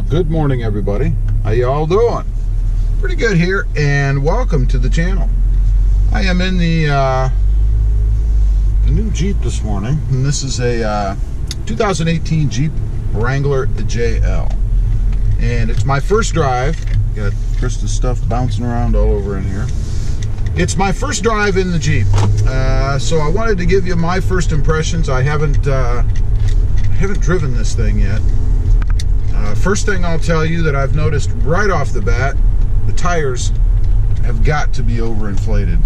Good morning, everybody. How you all doing? Pretty good here, and welcome to the channel. I am in the new Jeep this morning, and this is a 2018 Jeep Wrangler JL, and it's my first drive. Got Krista's stuff bouncing around all over in here. It's my first drive in the Jeep, so I wanted to give you my first impressions. I haven't driven this thing yet. First thing I'll tell you that I've noticed right off the bat, the tires have got to be overinflated.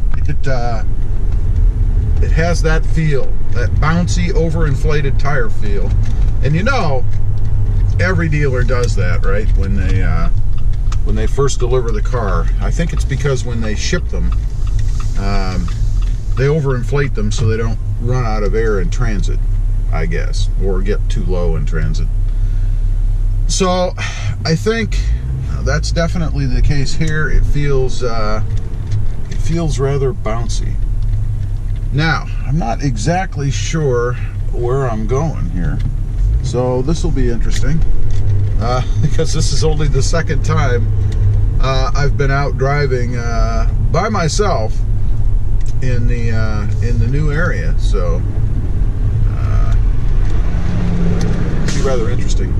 It has that feel, that bouncy, overinflated tire feel. And you know, every dealer does that, right? When they first deliver the car. I think it's because when they ship them, they overinflate them so they don't run out of air in transit, I guess, or get too low in transit. So I think that's definitely the case here. It feels rather bouncy. Now, I'm not exactly sure where I'm going here, so this will be interesting, because this is only the second time I've been out driving by myself in the new area, so it'll be rather interesting.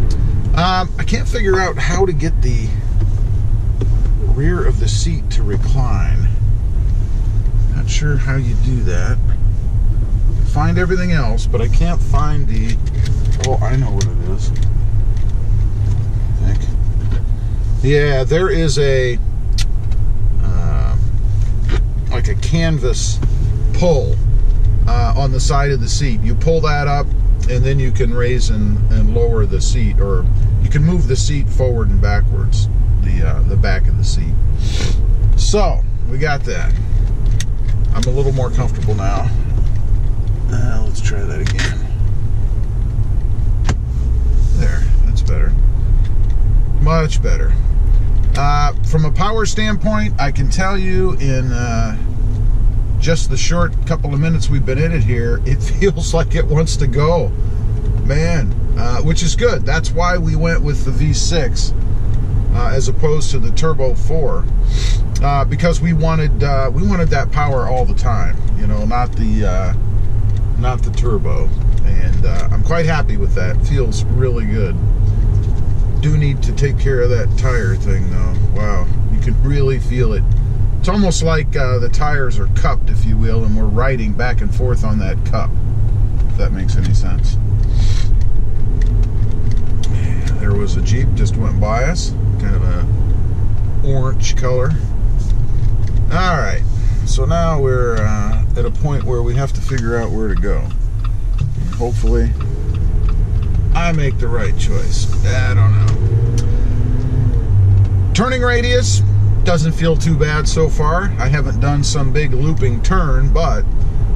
I can't figure out how to get the rear of the seat to recline. Not sure how you do that. Find everything else, but I can't find the... Oh, I know what it is. I think. Yeah, there is a like a canvas pull on the side of the seat. You pull that up, and then you can raise and lower the seat, or you can move the seat forward and backwards, the back of the seat. So we got that. I'm a little more comfortable now. Let's try that again. There, that's better. Much better. From a power standpoint, I can tell you in just the short couple of minutes we've been in it here, it feels like it wants to go, man, which is good. That's why we went with the V6 as opposed to the Turbo 4, because we wanted that power all the time, you know, not the turbo, and I'm quite happy with that. It feels really good. Do need to take care of that tire thing though. Wow, you can really feel it. It's almost like the tires are cupped, if you will, and we're riding back and forth on that cup, if that makes any sense. Yeah, there was a Jeep just went by us, kind of a orange color. All right, so now we're at a point where we have to figure out where to go. And hopefully I make the right choice. I don't know. Turning radius doesn't feel too bad so far. I haven't done some big looping turn, but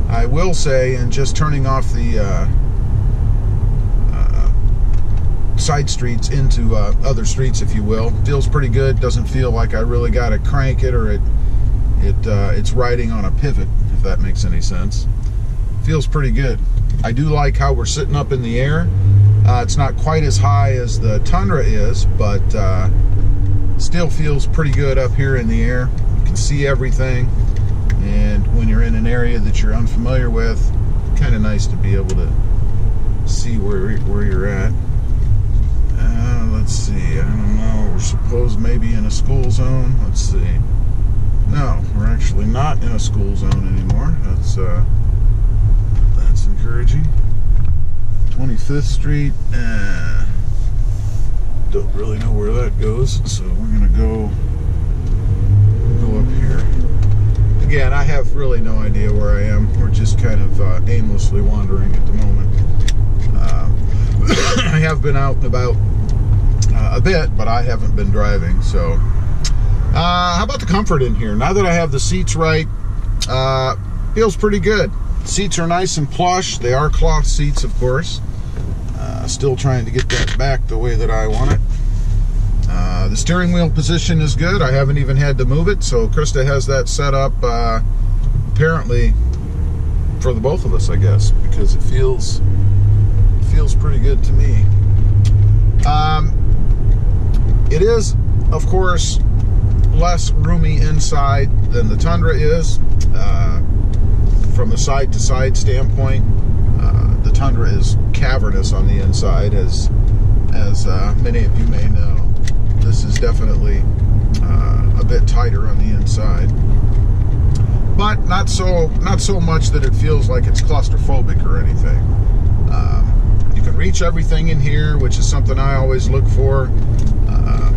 I will say, in just turning off the side streets into other streets, if you will, feels pretty good. Doesn't feel like I really got to crank it, or it's riding on a pivot, if that makes any sense. Feels pretty good. I do like how we're sitting up in the air. It's not quite as high as the Tundra is, but still feels pretty good up here in the air. You can see everything, and when you're in an area that you're unfamiliar with, kind of nice to be able to see where you're at. Let's see, I don't know, we're supposed maybe in a school zone. Let's see. No, we're actually not in a school zone anymore. That's encouraging. 25th Street, don't really know where that goes, so we're gonna go up here. Again, I have really no idea where I am. We're just kind of aimlessly wandering at the moment. I have been out and about a bit, but I haven't been driving. So how about the comfort in here? Now that I have the seats right, feels pretty good. Seats are nice and plush. They are cloth seats, of course. Still trying to get that back the way that I want it. The steering wheel position is good. I haven't even had to move it, so Krista has that set up apparently for the both of us, I guess, because it feels pretty good to me. is, of course, less roomy inside than the Tundra is. From a side-to-side standpoint, the Tundra is cavernous on the inside, as many of you may know. This is definitely a bit tighter on the inside, but not so much that it feels like it's claustrophobic or anything. You can reach everything in here, which is something I always look for.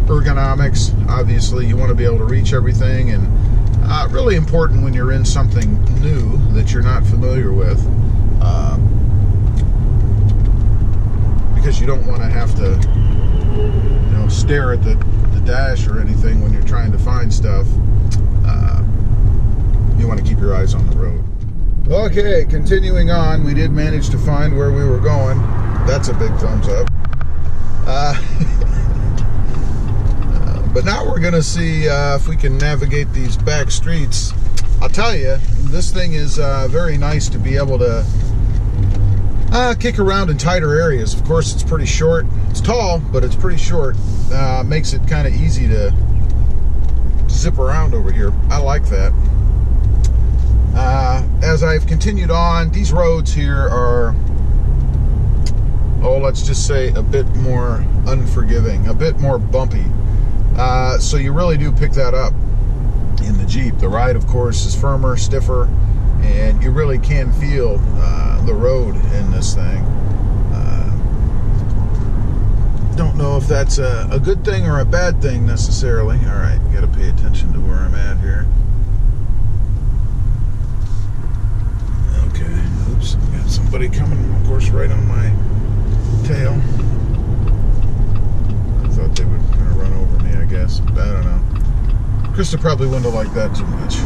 Ergonomics, obviously, you want to be able to reach everything, and really important when you're in something new that you're not familiar with, because you don't want to have to, stare at the dash or anything when you're trying to find stuff. You want to keep your eyes on the road. Okay, continuing on, we did manage to find where we were going. That's a big thumbs up. But now we're going to see if we can navigate these back streets. I'll tell you, this thing is very nice to be able to kick around in tighter areas. Of course, it's pretty short. It's tall, but it's pretty short. Makes it kind of easy to zip around over here. I like that. As I've continued on, these roads here are, let's just say a bit more unforgiving, a bit more bumpy. So you really do pick that up in the Jeep. The ride, of course, is firmer, stiffer, and you really can feel the road in this thing. Don't know if that's a good thing or a bad thing necessarily. All right, got to pay attention to where I'm at here. Okay, oops, got somebody coming, of course, right on my tail. I thought they would kind of run over me, I guess. I don't know. Krista probably wouldn't have liked that too much.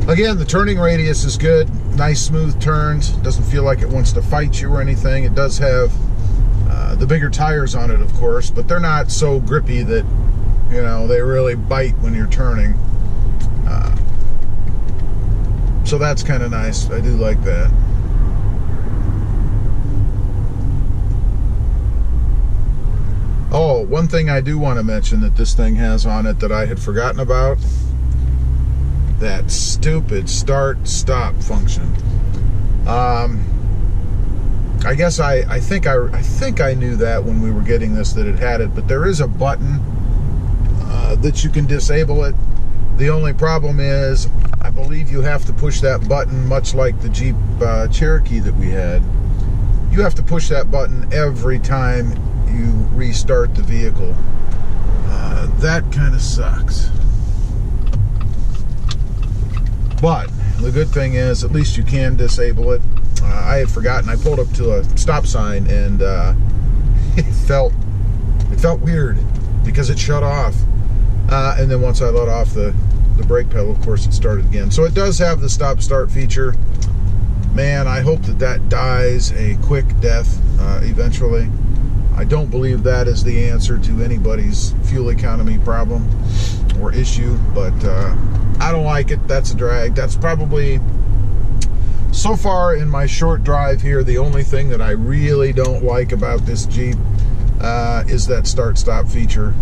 Again, the turning radius is good. Nice smooth turns. Doesn't feel like it wants to fight you or anything. It does have the bigger tires on it, of course, but they're not so grippy that, they really bite when you're turning. So that's kind of nice. I do like that. Oh, one thing I do want to mention that this thing has on it that I had forgotten about, that stupid start-stop function. I guess I think I knew that when we were getting this, that it had it, but there is a button that you can disable it. The only problem is, I believe you have to push that button, much like the Jeep Cherokee that we had. You have to push that button every time you restart the vehicle. That kind of sucks. But the good thing is, at least you can disable it. I had forgotten. I pulled up to a stop sign, and it felt weird because it shut off. And then once I let off the brake pedal, of course, it started again. So it does have the stop-start feature. Man, I hope that dies a quick death eventually. I don't believe that is the answer to anybody's fuel economy problem or issue, but I don't like it. That's a drag. That's probably, so far in my short drive here, the only thing that I really don't like about this Jeep is that start-stop feature.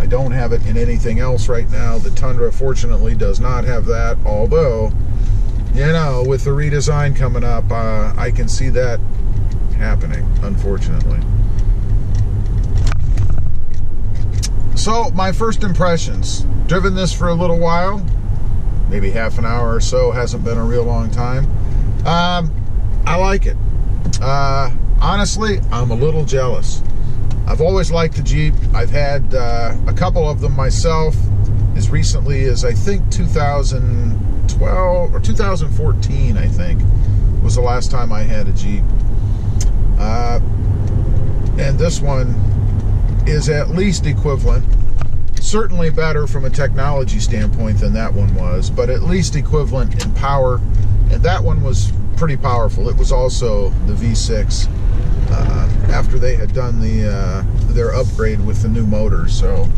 I don't have it in anything else right now. The Tundra, fortunately, does not have that, although, with the redesign coming up, I can see that happening, unfortunately. So, my first impressions. Driven this for a little while, maybe half an hour or so, hasn't been a real long time. I like it. Honestly, I'm a little jealous. I've always liked the Jeep. I've had a couple of them myself, as recently as I think 2012 or 2014, I think, was the last time I had a Jeep. And this one is at least equivalent. Certainly better from a technology standpoint than that one was, but at least equivalent in power. And that one was pretty powerful. It was also the V6 after they had done their upgrade with the new motor. So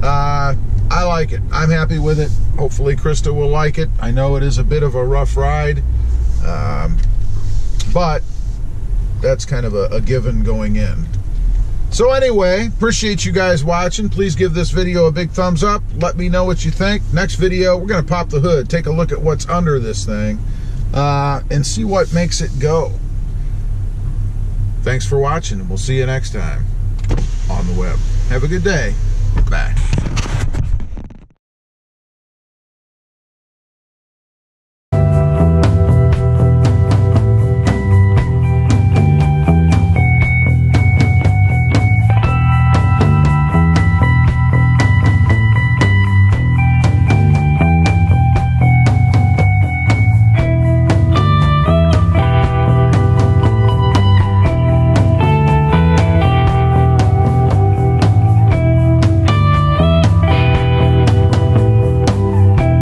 I like it. I'm happy with it. Hopefully Krista will like it. I know it is a bit of a rough ride, but that's kind of a given going in. So anyway, appreciate you guys watching. Please give this video a big thumbs up. Let me know what you think. Next video, we're going to pop the hood, take a look at what's under this thing, and see what makes it go. Thanks for watching, and we'll see you next time on the web. Have a good day. Bye.